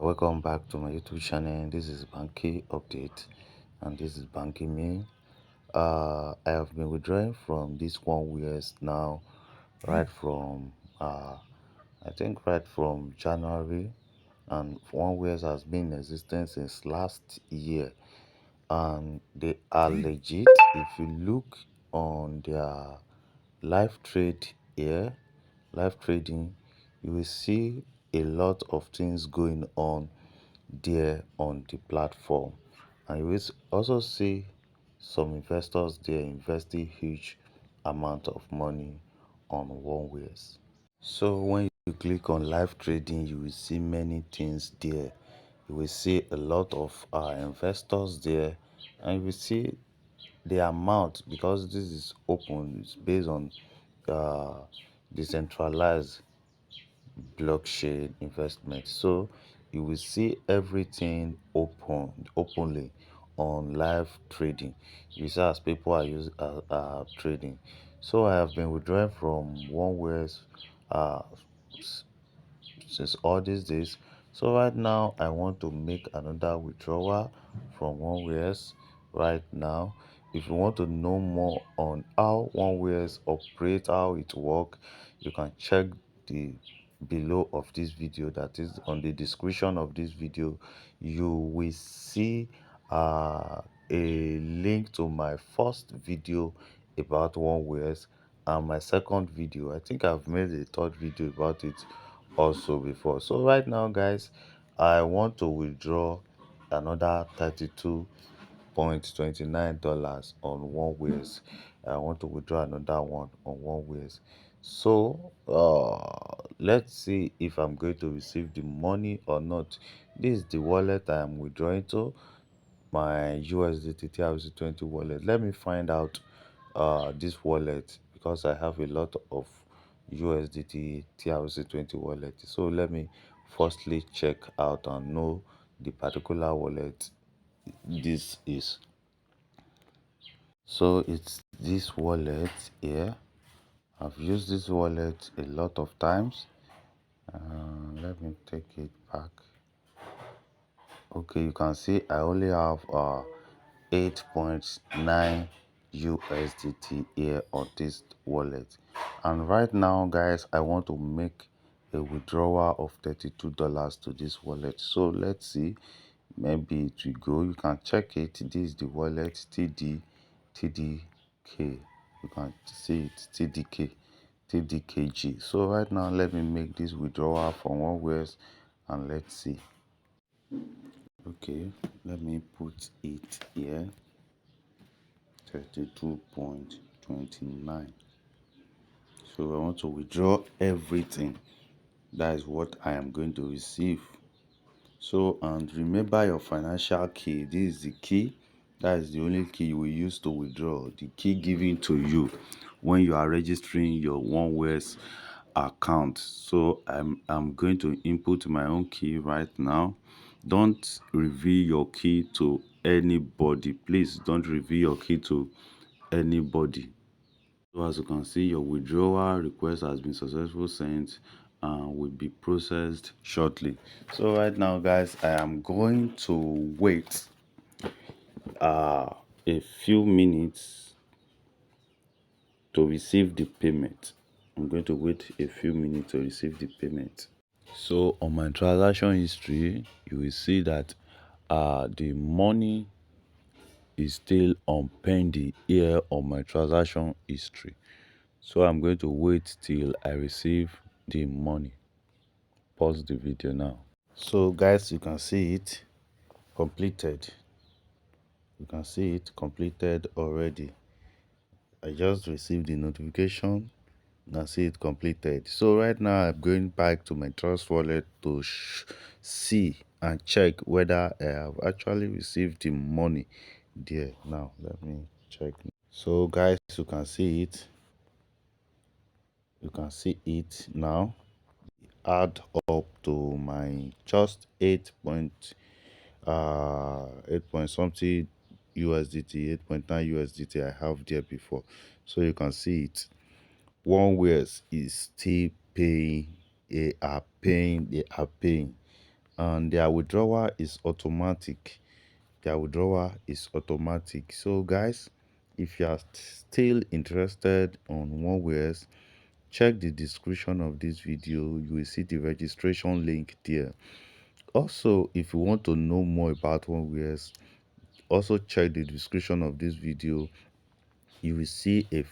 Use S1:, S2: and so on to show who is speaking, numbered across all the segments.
S1: Welcome back to my YouTube channel. This is Banky Update and this is Banky Me. I have been withdrawing from this OneWiex now right from I think right from January, and OneWiex has been in existence since last year, and they are legit. If you look on their live trade here, live trading, you will see a lot of things going on there on the platform, and you will also see some investors there investing huge amount of money on OneWiex. So when you click on live trading, you will see many things there. You will see a lot of investors there, and you will see the amount, because this is open, it's based on uh, decentralized blockchain investment. So you will see everything openly on live trading. You see as people are trading. So I have been withdrawing from OneWiex uh since all these days. So right now I want to make another withdrawal from OneWiex right now. If you want to know more on how OneWiex operate, how it work, you can check the below of this video, that is on the description of this video. You will see a link to my first video about OneWiex and my second video. I think I've made a third video about it also before. So right now guys, I want to withdraw another $32.29 on OneWiex. I want to withdraw another one on OneWiex. So let's see if I'm going to receive the money or not. This is the wallet I am withdrawing to, my USDT TRC20 wallet. Let me find out this wallet, because I have a lot of USDT TRC20 wallet. So let me firstly check out and know the particular wallet this is. So it's this wallet here. I've used this wallet a lot of times. Let me take it back. Okay, you can see I only have 8.9 USDT here on this wallet, and right now guys, I want to make a withdrawal of $32 to this wallet. So let's see, maybe it will go. You can check it. This is the wallet, TDK. You can see it, TDKG. So right now let me make this withdrawal from OneWiex and let's see. Okay, let me put it here, 32.29. So I want to withdraw everything. That is what I am going to receive. So, and remember your financial key. This is the key. That is the only key you will use to withdraw. The key given to you when you are registering your OneWiex account. So I'm going to input my own key right now. Don't reveal your key to anybody. Please don't reveal your key to anybody. So as you can see, your withdrawal request has been successfully sent and will be processed shortly. So right now guys, I am going to wait a few minutes to receive the payment. I'm going to wait a few minutes to receive the payment. So on my transaction history, you will see that the money is still on pending here on my transaction history. So I'm going to wait till I receive the money. Pause the video now. So guys, you can see it completed. You can see it completed already. I just received the notification. You can see it completed. So right now I'm going back to my Trust Wallet to see and check whether I have actually received the money there. Now let me check. So guys, you can see it. You can see it now. Add up to my just 8 point something USDT, 8.9 USDT I have there before. So you can see it. OneWiex is still paying. They are paying. and their withdrawal is automatic. So guys, if you are still interested on OneWiex, check the description of this video. You will see the registration link there. Also, if you want to know more about OneWiex, also check the description of this video. You will see a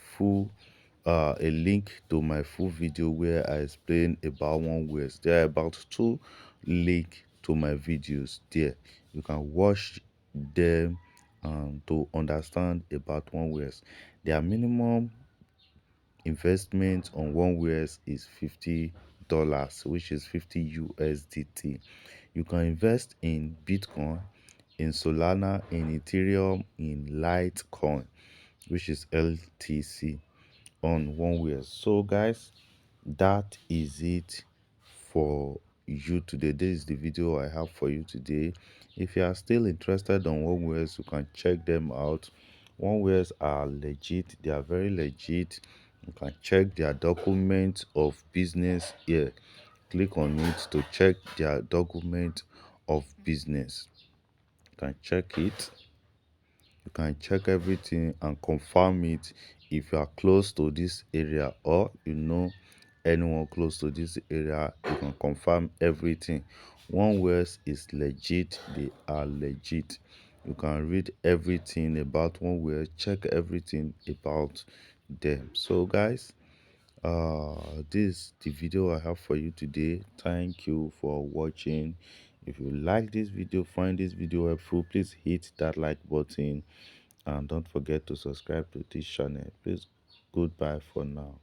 S1: link to my full video where I explain about OneWiex. There are about 2 links to my videos there. You can watch them to understand about OneWiex. Their minimum investment on OneWiex is $50, which is 50 USDT. You can invest in Bitcoin, in Solana, in Ethereum, in Litecoin, which is LTC, on OneWiex. So guys, that is it for you today. This is the video I have for you today. If you are still interested on OneWiex, you can check them out. OneWiex are legit. They are very legit. You can check their document of business here. Click on it to check their document of business. You can check it. You can check everything and confirm it. If you are close to this area or you know anyone close to this area, you can confirm everything. OneWiex is legit. They are legit. You can read everything about OneWiex, check everything about them. So guys, this is the video I have for you today. Thank you for watching. If you like this video, find this video helpful, please hit that like button and don't forget to subscribe to this channel. Please, goodbye for now.